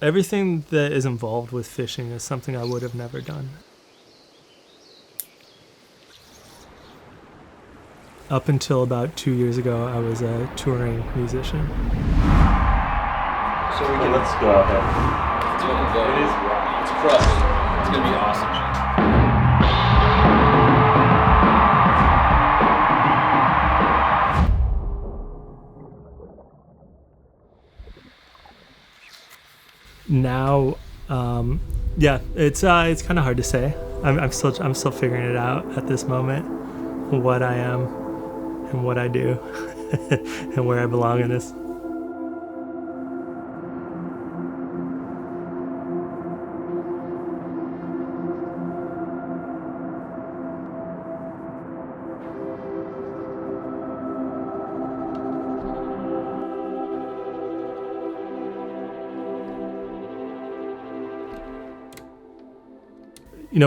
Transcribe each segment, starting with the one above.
Everything that is involved with fishing is something I would have never done. Up until about 2 years ago, I was a touring musician. So let's go out there. Let's fucking go. It is rough. It's crusty. It's gonna be awesome. Now, it's kind of hard to say. I'm still figuring it out at this moment, what I am and what I do and where I belong in this.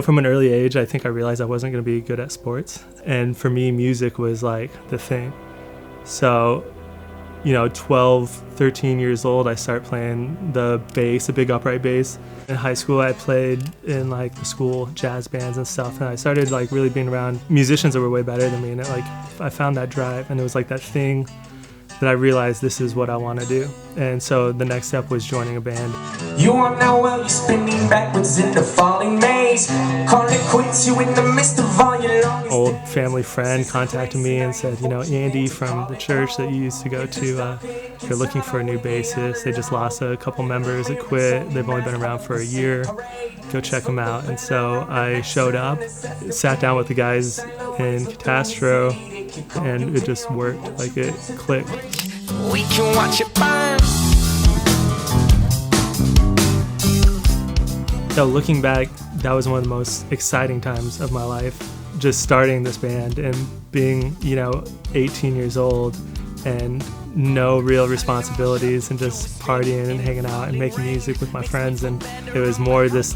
From an early age, I think I realized I wasn't going to be good at sports. And for me, music was like the thing. So, 12, 13 years old, I started playing the bass, a big upright bass. In high school, I played in like the school jazz bands and stuff. And I started like really being around musicians that were way better than me. And I found that drive, and it was like that thing that I realized this is what I want to do. And so the next step was joining a band. You are now well, you're spinning backwards in the falling maze. Call it quits, you in the midst of all your longest. Old family friend contacted me and said, Andy from the church that you used to go to, they're looking for a new bassist. They just lost a couple members that quit. They've only been around for a year. Go check them out. And so I showed up, sat down with the guys in Katastro, and it just worked, like it clicked. We can watch it burn. So looking back, that was one of the most exciting times of my life, just starting this band and being, 18 years old and no real responsibilities and just partying and hanging out and making music with my friends. And it was more this,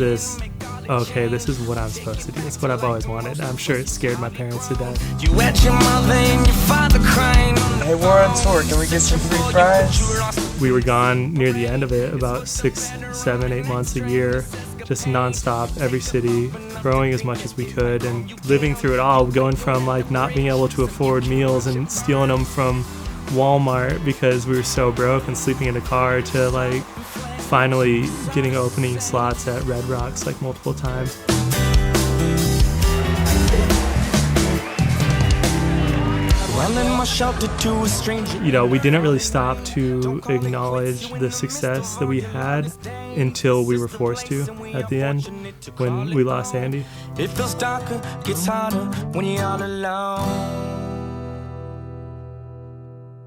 okay, this is what I'm supposed to do. It's what I've always wanted. I'm sure it scared my parents to death. You at your mother and your father crying. Hey, we're on tour. Can we get some free fries? We were gone near the end of it, about 6, 7, 8 months a year, just nonstop, every city, growing as much as we could and living through it all, going from like not being able to afford meals and stealing them from Walmart because we were so broke and sleeping in a car to like finally getting opening slots at Red Rocks like multiple times. We didn't really stop to acknowledge the success that we had until we were forced to at the end when we lost Andy. It feels darker, gets harder when you're all alone.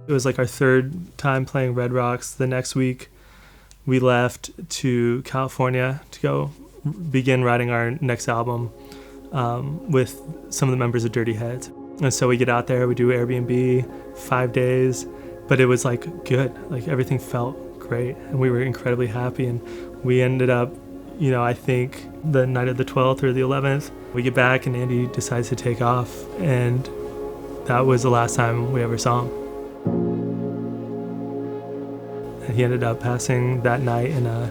It was like our third time playing Red Rocks. The next week, we left to California to go begin writing our next album with some of the members of Dirty Heads. And so we get out there, we do Airbnb, 5 days, but it was like good. Like everything felt great, and we were incredibly happy. And we ended up, I think the night of the 12th or the 11th, we get back and Andy decides to take off, and that was the last time we ever saw him. And he ended up passing that night in a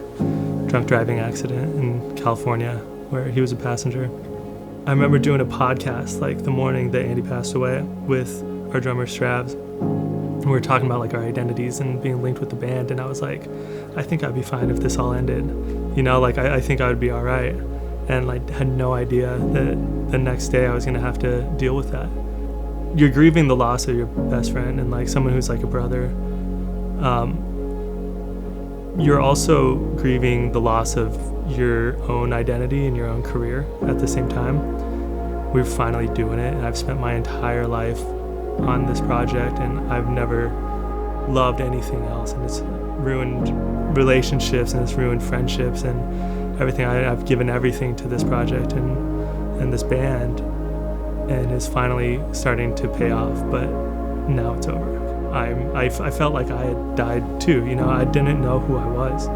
drunk driving accident in California where he was a passenger. I remember doing a podcast like the morning that Andy passed away with our drummer Stravs. We were talking about like our identities and being linked with the band, and I was like, I think I'd be fine if this all ended. I think I would be all right. And I had no idea that the next day I was gonna have to deal with that. You're grieving the loss of your best friend and like someone who's like a brother. You're also grieving the loss of your own identity and your own career at the same time. We're finally doing it, and I've spent my entire life on this project, and I've never loved anything else, and it's ruined relationships and it's ruined friendships and everything. I've given everything to this project and this band, and it's finally starting to pay off, but now it's over. I felt like I had died too, I didn't know who I was.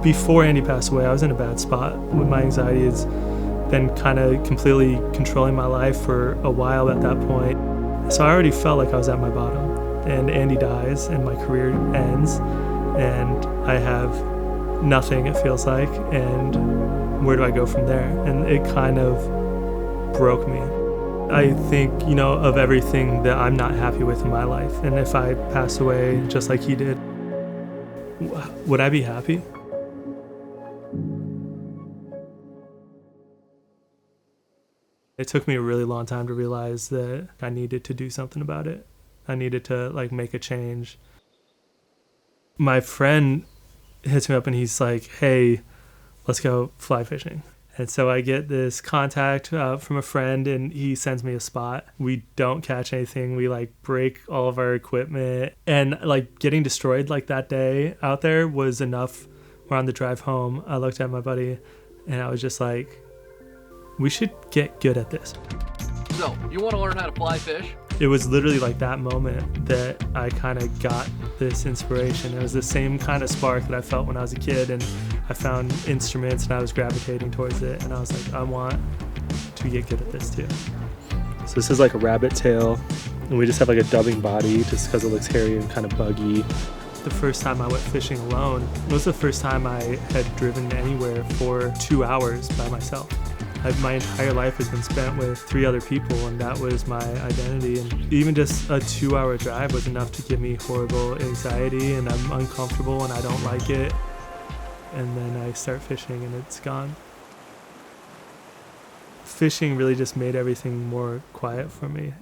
Before Andy passed away, I was in a bad spot. My anxiety has been kind of completely controlling my life for a while at that point. So I already felt like I was at my bottom. and Andy dies and my career ends and I have nothing, it feels like, and where do I go from there? And it kind of broke me. I think, of everything that I'm not happy with in my life, and if I pass away just like he did, would I be happy? It took me a really long time to realize that I needed to do something about it. I needed to make a change. My friend hits me up and he's like, hey, let's go fly fishing. And so I get this contact from a friend and he sends me a spot. We don't catch anything. We break all of our equipment, and getting destroyed that day out there was enough. We're on the drive home. I looked at my buddy and I was just like, we should get good at this. So, you want to learn how to fly fish? It was literally that moment that I kind of got this inspiration. It was the same kind of spark that I felt when I was a kid, and I found instruments and I was gravitating towards it, and I was like, I want to get good at this too. So this is a rabbit tail, and we just have a dubbing body just because it looks hairy and kind of buggy. The first time I went fishing alone, it was the first time I had driven anywhere for 2 hours by myself. My entire life has been spent with 3 other people, and that was my identity. And even just a 2-hour drive was enough to give me horrible anxiety, and I'm uncomfortable and I don't like it. And then I start fishing and it's gone. Fishing really just made everything more quiet for me.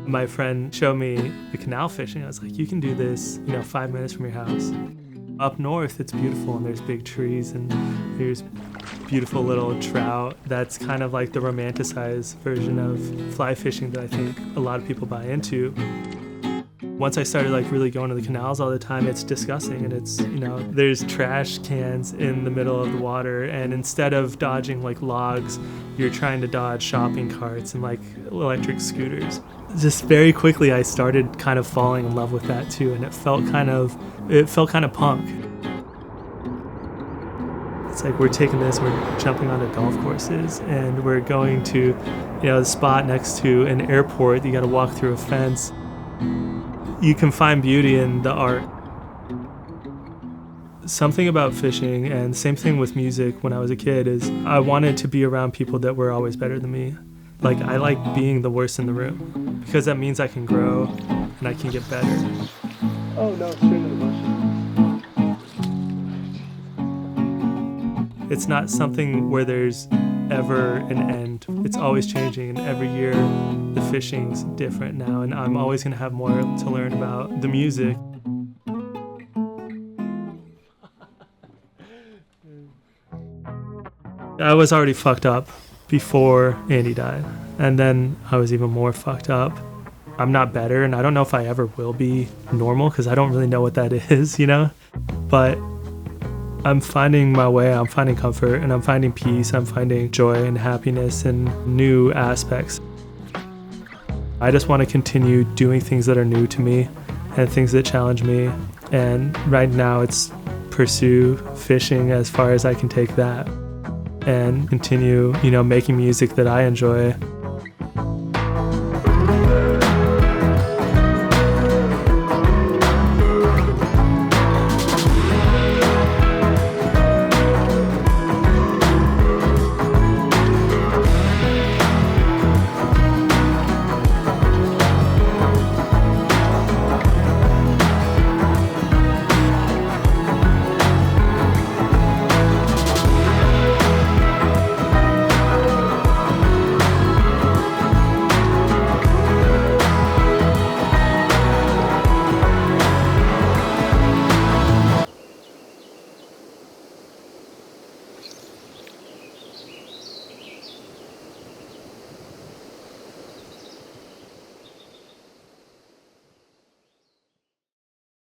My friend showed me the canal fishing. I was like, you can do this, 5 minutes from your house. Up north, it's beautiful and there's big trees and there's beautiful little trout. That's kind of the romanticized version of fly fishing that I think a lot of people buy into. Once I started really going to the canals all the time, it's disgusting, and it's, there's trash cans in the middle of the water, and instead of dodging logs, you're trying to dodge shopping carts and electric scooters. Just very quickly I started kind of falling in love with that too, and it felt kind of punk. It's we're taking this, we're jumping onto golf courses, and we're going to, the spot next to an airport. You got to walk through a fence. You can find beauty in the art. Something about fishing, and same thing with music when I was a kid, is I wanted to be around people that were always better than me. I like being the worst in the room, because that means I can grow and I can get better. Oh no, straight in the bushes. It's not something where there's ever an end. It's always changing, and every year the fishing's different now, and I'm always going to have more to learn about the music. I was already fucked up before Andy died, and then I was even more fucked up. I'm not better, and I don't know if I ever will be normal, because I don't really know what that is, but I'm finding my way, I'm finding comfort, and I'm finding peace, I'm finding joy and happiness and new aspects. I just want to continue doing things that are new to me and things that challenge me, and right now it's pursue fishing as far as I can take that and continue, making music that I enjoy.